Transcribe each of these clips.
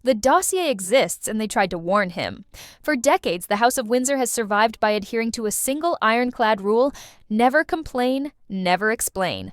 The dossier exists, and they tried to warn him. For decades, the House of Windsor has survived by adhering to a single ironclad rule: never complain, never explain.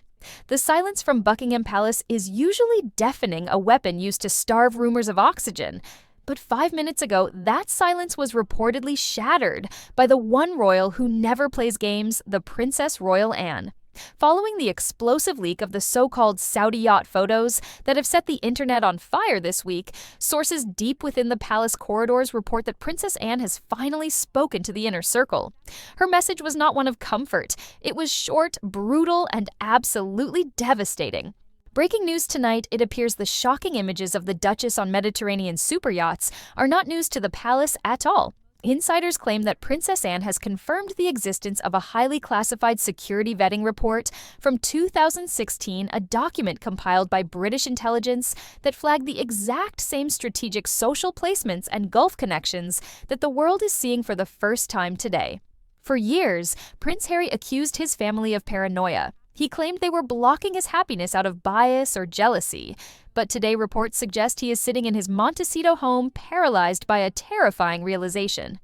The silence from Buckingham Palace is usually deafening, a weapon used to starve rumors of oxygen. But 5 minutes ago, that silence was reportedly shattered by the one royal who never plays games, the Princess Royal Anne. Following the explosive leak of the so-called Saudi yacht photos that have set the internet on fire this week, sources deep within the palace corridors report that Princess Anne has finally spoken to the inner circle. Her message was not one of comfort. It was short, brutal, and absolutely devastating. Breaking news tonight, it appears the shocking images of the Duchess on Mediterranean super yachts are not news to the palace at all. Insiders claim that Princess Anne has confirmed the existence of a highly classified security vetting report from 2016, a document compiled by British intelligence that flagged the exact same strategic social placements and Gulf connections that the world is seeing for the first time today. For years, Prince Harry accused his family of paranoia. He claimed they were blocking his happiness out of bias or jealousy, but today reports suggest he is sitting in his Montecito home paralyzed by a terrifying realization.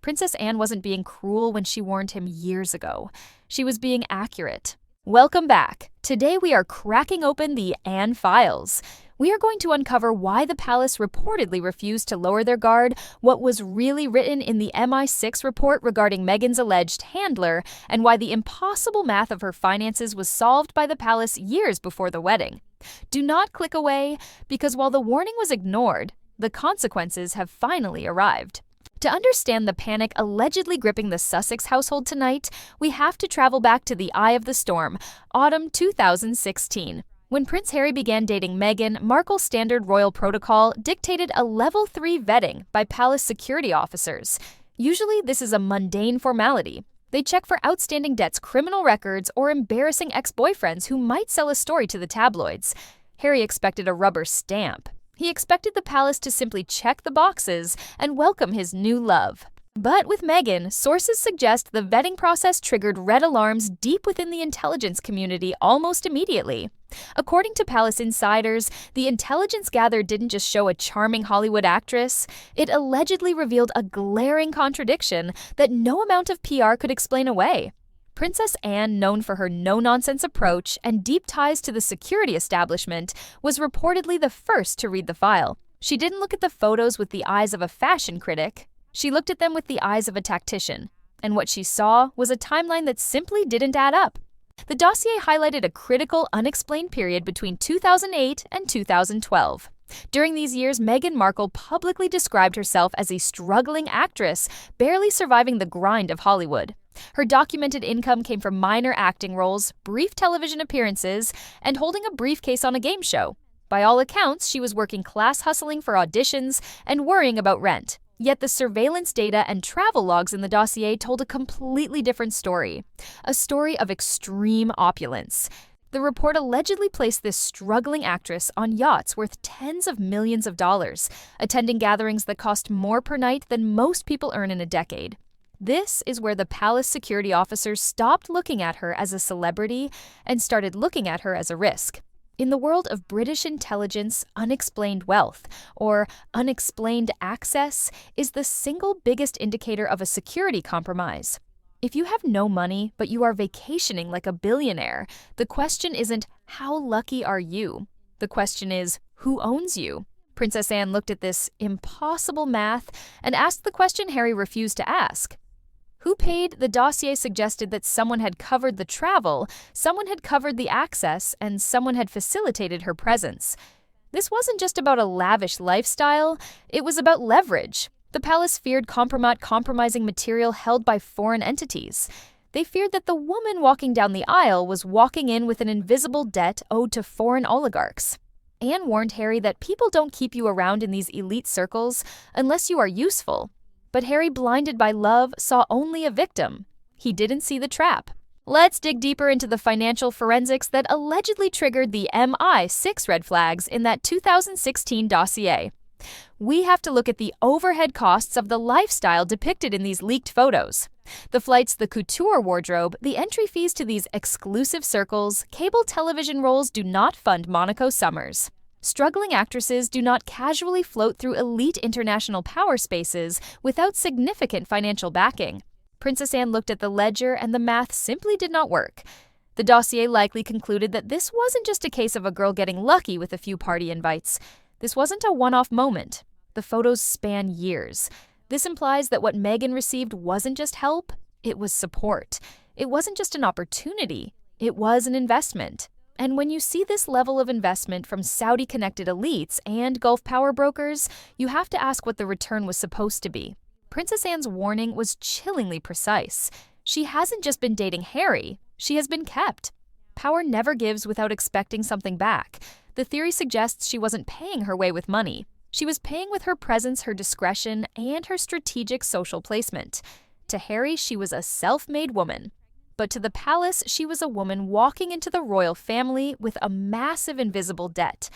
Princess Anne wasn't being cruel when she warned him years ago. She was being accurate. Welcome back. Today we are cracking open the Anne files. We are going to uncover why the palace reportedly refused to lower their guard, what was really written in the MI6 report regarding Meghan's alleged handler, and why the impossible math of her finances was solved by the palace years before the wedding. Do not click away, because while the warning was ignored, the consequences have finally arrived. To understand the panic allegedly gripping the Sussex household tonight, we have to travel back to the eye of the storm, autumn 2016. When Prince Harry began dating Meghan, Markle's standard royal protocol dictated a level 3 vetting by palace security officers. Usually, this is a mundane formality. They check for outstanding debts, criminal records, or embarrassing ex-boyfriends who might sell a story to the tabloids. Harry expected a rubber stamp. He expected the palace to simply check the boxes and welcome his new love. But with Meghan, sources suggest the vetting process triggered red alarms deep within the intelligence community almost immediately. According to palace insiders, the intelligence gathered didn't just show a charming Hollywood actress, it allegedly revealed a glaring contradiction that no amount of PR could explain away. Princess Anne, known for her no-nonsense approach and deep ties to the security establishment, was reportedly the first to read the file. She didn't look at the photos with the eyes of a fashion critic. She looked at them with the eyes of a tactician, and what she saw was a timeline that simply didn't add up. The dossier highlighted a critical, unexplained period between 2008 and 2012. During these years, Meghan Markle publicly described herself as a struggling actress, barely surviving the grind of Hollywood. Her documented income came from minor acting roles, brief television appearances, and holding a briefcase on a game show. By all accounts, she was working class hustling for auditions and worrying about rent. Yet the surveillance data and travel logs in the dossier told a completely different story, a story of extreme opulence. The report allegedly placed this struggling actress on yachts worth tens of millions of dollars, attending gatherings that cost more per night than most people earn in a decade. This is where the palace security officers stopped looking at her as a celebrity and started looking at her as a risk. In the world of British intelligence, unexplained wealth, or unexplained access, is the single biggest indicator of a security compromise. If you have no money, but you are vacationing like a billionaire, the question isn't, how lucky are you? The question is, who owns you? Princess Anne looked at this impossible math and asked the question Harry refused to ask. Who paid? The dossier suggested that someone had covered the travel, someone had covered the access, and someone had facilitated her presence. This wasn't just about a lavish lifestyle, it was about leverage. The palace feared compromising material held by foreign entities. They feared that the woman walking down the aisle was walking in with an invisible debt owed to foreign oligarchs. Anne warned Harry that people don't keep you around in these elite circles unless you are useful. But Harry, blinded by love, saw only a victim. He didn't see the trap. Let's dig deeper into the financial forensics that allegedly triggered the MI6 red flags in that 2016 dossier. We have to look at the overhead costs of the lifestyle depicted in these leaked photos. The flights, the couture wardrobe, the entry fees to these exclusive circles, cable television roles do not fund Monaco summers. Struggling actresses do not casually float through elite international power spaces without significant financial backing. Princess Anne looked at the ledger and the math simply did not work. The dossier likely concluded that this wasn't just a case of a girl getting lucky with a few party invites. This wasn't a one-off moment. The photos span years. This implies that what Meghan received wasn't just help, it was support. It wasn't just an opportunity, it was an investment. And when you see this level of investment from Saudi-connected elites and Gulf power brokers, you have to ask what the return was supposed to be. Princess Anne's warning was chillingly precise. She hasn't just been dating Harry, she has been kept. Power never gives without expecting something back. The theory suggests she wasn't paying her way with money. She was paying with her presence, her discretion, and her strategic social placement. To Harry, she was a self-made woman. But to the palace, she was a woman walking into the royal family with a massive invisible debt.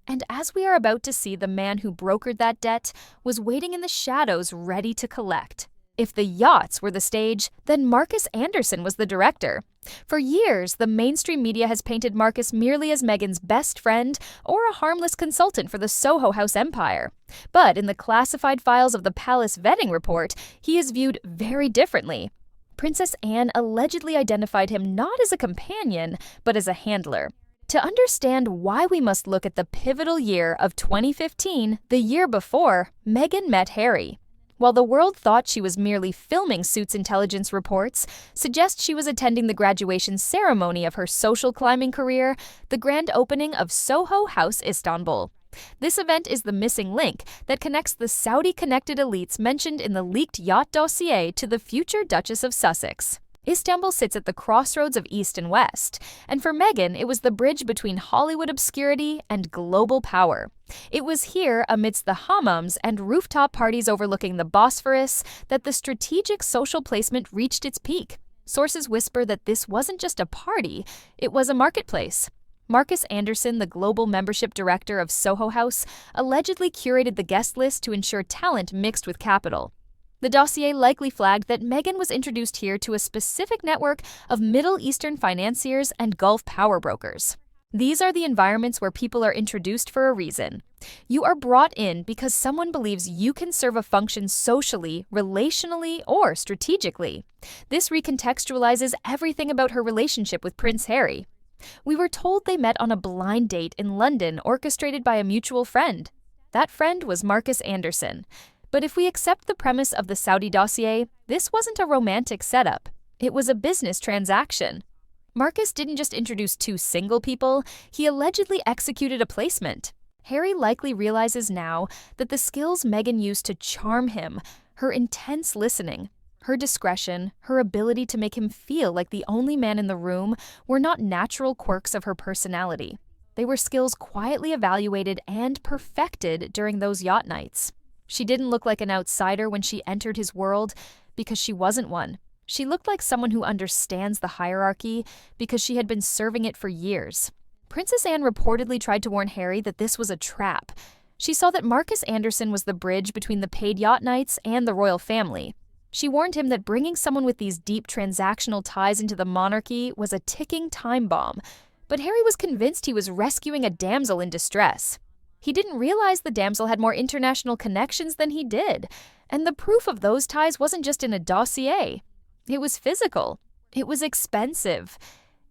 And as we are about to see, the man who brokered that debt was waiting in the shadows ready to collect. If the yachts were the stage, then Marcus Anderson was the director. For years, the mainstream media has painted Marcus merely as Meghan's best friend or a harmless consultant for the Soho House empire. But in the classified files of the palace vetting report, he is viewed very differently. Princess Anne allegedly identified him not as a companion, but as a handler. To understand why, we must look at the pivotal year of 2015, the year before Meghan met Harry. While the world thought she was merely filming Suits intelligence reports, suggest she was attending the graduation ceremony of her social climbing career, the grand opening of Soho House Istanbul. This event is the missing link that connects the Saudi-connected elites mentioned in the leaked yacht dossier to the future Duchess of Sussex. Istanbul sits at the crossroads of East and West, and for Meghan, it was the bridge between Hollywood obscurity and global power. It was here, amidst the hammams and rooftop parties overlooking the Bosphorus, that the strategic social placement reached its peak. Sources whisper that this wasn't just a party, it was a marketplace. Marcus Anderson, the global membership director of Soho House, allegedly curated the guest list to ensure talent mixed with capital. The dossier likely flagged that Meghan was introduced here to a specific network of Middle Eastern financiers and Gulf power brokers. These are the environments where people are introduced for a reason. You are brought in because someone believes you can serve a function socially, relationally, or strategically. This recontextualizes everything about her relationship with Prince Harry. We were told they met on a blind date in London orchestrated by a mutual friend. That friend was Marcus Anderson. But if we accept the premise of the Saudi dossier, this wasn't a romantic setup. It was a business transaction. Marcus didn't just introduce two single people, he allegedly executed a placement. Harry likely realizes now that the skills Meghan used to charm him, her intense listening, her discretion, her ability to make him feel like the only man in the room, were not natural quirks of her personality. They were skills quietly evaluated and perfected during those yacht nights. She didn't look like an outsider when she entered his world because she wasn't one. She looked like someone who understands the hierarchy because she had been serving it for years. Princess Anne reportedly tried to warn Harry that this was a trap. She saw that Marcus Anderson was the bridge between the paid yacht nights and the royal family. She warned him that bringing someone with these deep transactional ties into the monarchy was a ticking time bomb. But Harry was convinced he was rescuing a damsel in distress. He didn't realize the damsel had more international connections than he did, and the proof of those ties wasn't just in a dossier. It was physical, it was expensive,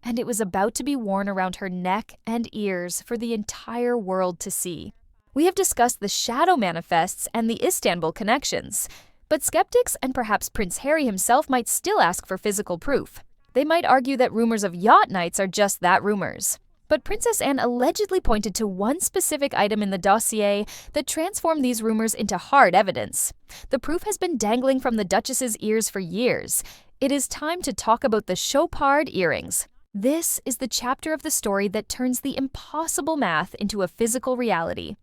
and it was about to be worn around her neck and ears for the entire world to see. We have discussed the shadow manifests and the Istanbul connections, but skeptics and perhaps Prince Harry himself might still ask for physical proof. They might argue that rumors of yacht nights are just that, rumors. But Princess Anne allegedly pointed to one specific item in the dossier that transformed these rumors into hard evidence. The proof has been dangling from the Duchess's ears for years. It is time to talk about the chopard earrings. This is the chapter of the story that turns the impossible math into a physical reality.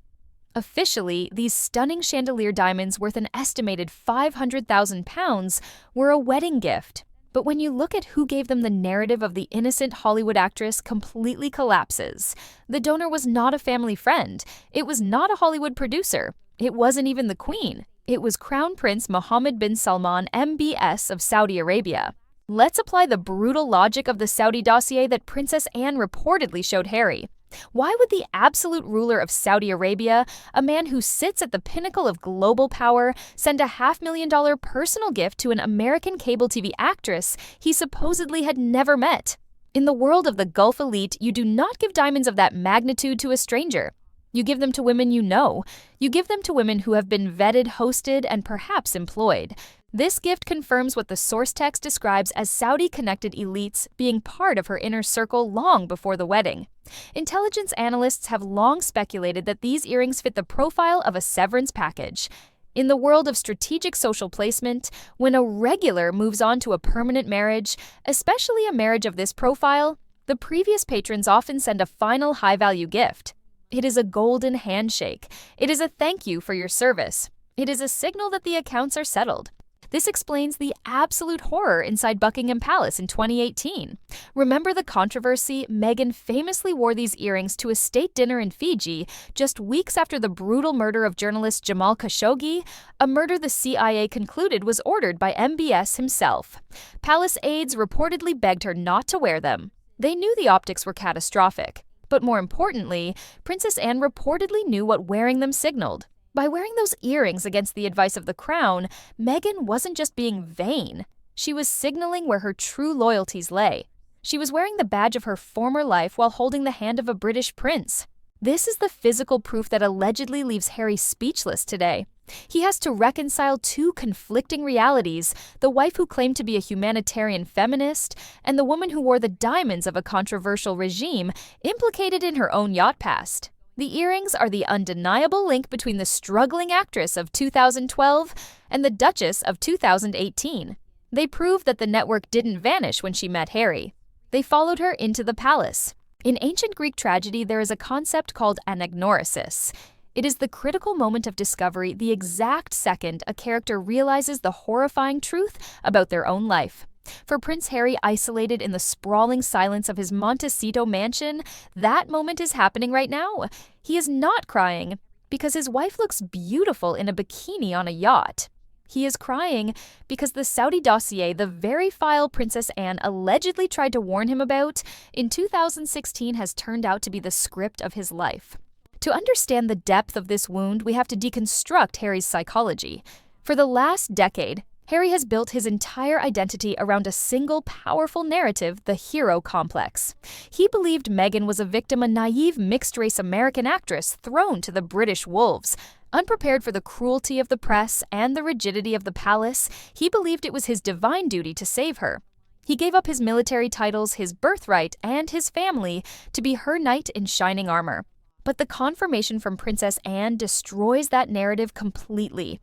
Officially, these stunning chandelier diamonds worth an estimated £500,000 were a wedding gift. But when you look at who gave them, the narrative of the innocent Hollywood actress completely collapses. The donor was not a family friend. It was not a Hollywood producer. It wasn't even the Queen. It was Crown Prince Mohammed bin Salman, MBS of Saudi Arabia. Let's apply the brutal logic of the Saudi dossier that Princess Anne reportedly showed Harry. Why would the absolute ruler of Saudi Arabia, a man who sits at the pinnacle of global power, send a $500,000 personal gift to an American cable TV actress he supposedly had never met? In the world of the Gulf elite, you do not give diamonds of that magnitude to a stranger. You give them to women you know. You give them to women who have been vetted, hosted, and perhaps employed. This gift confirms what the source text describes as Saudi-connected elites being part of her inner circle long before the wedding. Intelligence analysts have long speculated that these earrings fit the profile of a severance package. In the world of strategic social placement, when a regular moves on to a permanent marriage, especially a marriage of this profile, the previous patrons often send a final high-value gift. It is a golden handshake. It is a thank you for your service. It is a signal that the accounts are settled. This explains the absolute horror inside Buckingham Palace in 2018. Remember the controversy? Meghan famously wore these earrings to a state dinner in Fiji just weeks after the brutal murder of journalist Jamal Khashoggi, a murder the CIA concluded was ordered by MBS himself. Palace aides reportedly begged her not to wear them. They knew the optics were catastrophic. But more importantly, Princess Anne reportedly knew what wearing them signaled. By wearing those earrings against the advice of the crown, Meghan wasn't just being vain. She was signaling where her true loyalties lay. She was wearing the badge of her former life while holding the hand of a British prince. This is the physical proof that allegedly leaves Harry speechless today. He has to reconcile two conflicting realities: the wife who claimed to be a humanitarian feminist and the woman who wore the diamonds of a controversial regime implicated in her own yacht past. The earrings are the undeniable link between the struggling actress of 2012 and the Duchess of 2018. They prove that the network didn't vanish when she met Harry. They followed her into the palace. In ancient Greek tragedy, there is a concept called anagnorisis. It is the critical moment of discovery, the exact second a character realizes the horrifying truth about their own life. For Prince Harry, isolated in the sprawling silence of his Montecito mansion, that moment is happening right now. He is not crying because his wife looks beautiful in a bikini on a yacht. He is crying because the Saudi dossier, the very file Princess Anne allegedly tried to warn him about in 2016, has turned out to be the script of his life. To understand the depth of this wound, we have to deconstruct Harry's psychology. For the last decade, Harry has built his entire identity around a single powerful narrative, the hero complex. He believed Meghan was a victim, a naive mixed-race American actress thrown to the British wolves. Unprepared for the cruelty of the press and the rigidity of the palace, he believed it was his divine duty to save her. He gave up his military titles, his birthright, and his family to be her knight in shining armor. But the confirmation from Princess Anne destroys that narrative completely.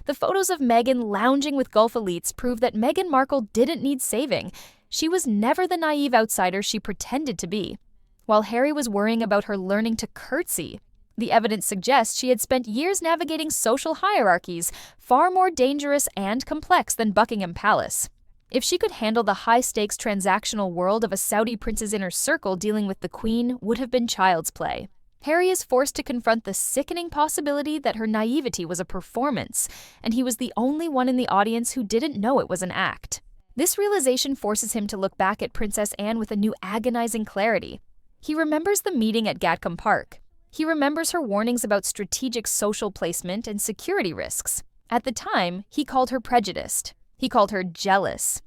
The photos of Meghan lounging with Gulf elites prove that Meghan Markle didn't need saving. She was never the naive outsider she pretended to be. While Harry was worrying about her learning to curtsy, the evidence suggests she had spent years navigating social hierarchies far more dangerous and complex than Buckingham Palace. If she could handle the high-stakes transactional world of a Saudi prince's inner circle, dealing with the Queen would have been child's play. Harry is forced to confront the sickening possibility that her naivety was a performance, and he was the only one in the audience who didn't know it was an act. This realization forces him to look back at Princess Anne with a new agonizing clarity. He remembers the meeting at Gatcombe Park. He remembers her warnings about strategic social placement and security risks. At the time, he called her prejudiced. He called her jealous.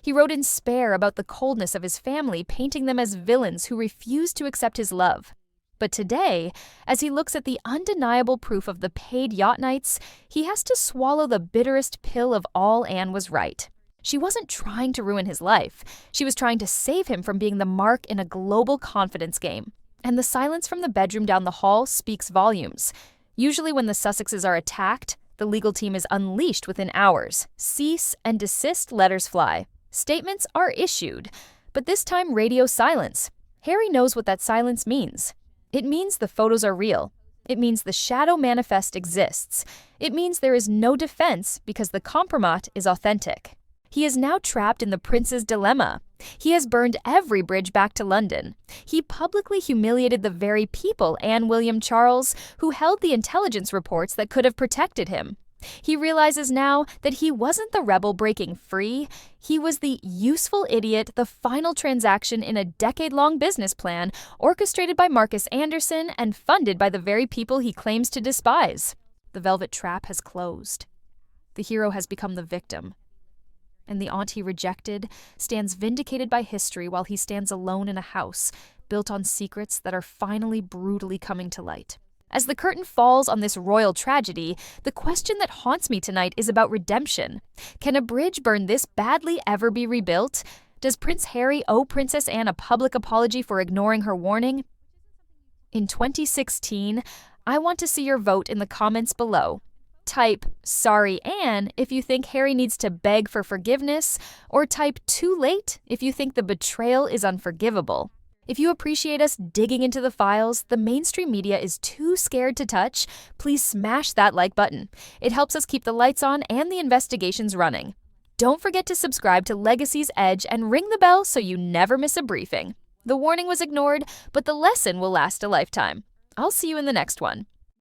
He wrote in despair about the coldness of his family, painting them as villains who refused to accept his love. But today, as he looks at the undeniable proof of the paid yacht nights, he has to swallow the bitterest pill of all. Anne was right. She wasn't trying to ruin his life. She was trying to save him from being the mark in a global confidence game. And the silence from the bedroom down the hall speaks volumes. Usually when the Sussexes are attacked, the legal team is unleashed within hours. Cease and desist letters fly. Statements are issued. But this time, radio silence. Harry knows what that silence means. It means the photos are real. It means the shadow manifest exists. It means there is no defense because the compromat is authentic. He is now trapped in the prince's dilemma. He has burned every bridge back to London. He publicly humiliated the very people, Anne William Charles, who held the intelligence reports that could have protected him. He realizes now that he wasn't the rebel breaking free, he was the useful idiot, the final transaction in a decade-long business plan orchestrated by Marcus Anderson and funded by the very people he claims to despise. The velvet trap has closed. The hero has become the victim. And the aunt he rejected stands vindicated by history while he stands alone in a house built on secrets that are finally brutally coming to light. As the curtain falls on this royal tragedy, the question that haunts me tonight is about redemption. Can a bridge burned this badly ever be rebuilt? Does Prince Harry owe Princess Anne a public apology for ignoring her warning? In 2016, I want to see your vote in the comments below. Type, "Sorry, Anne," if you think Harry needs to beg for forgiveness, or type "Too late" if you think the betrayal is unforgivable. If you appreciate us digging into the files the mainstream media is too scared to touch, please smash that like button. It helps us keep the lights on and the investigations running. Don't forget to subscribe to Legacy's Edge and ring the bell so you never miss a briefing. The warning was ignored, but the lesson will last a lifetime. I'll see you in the next one.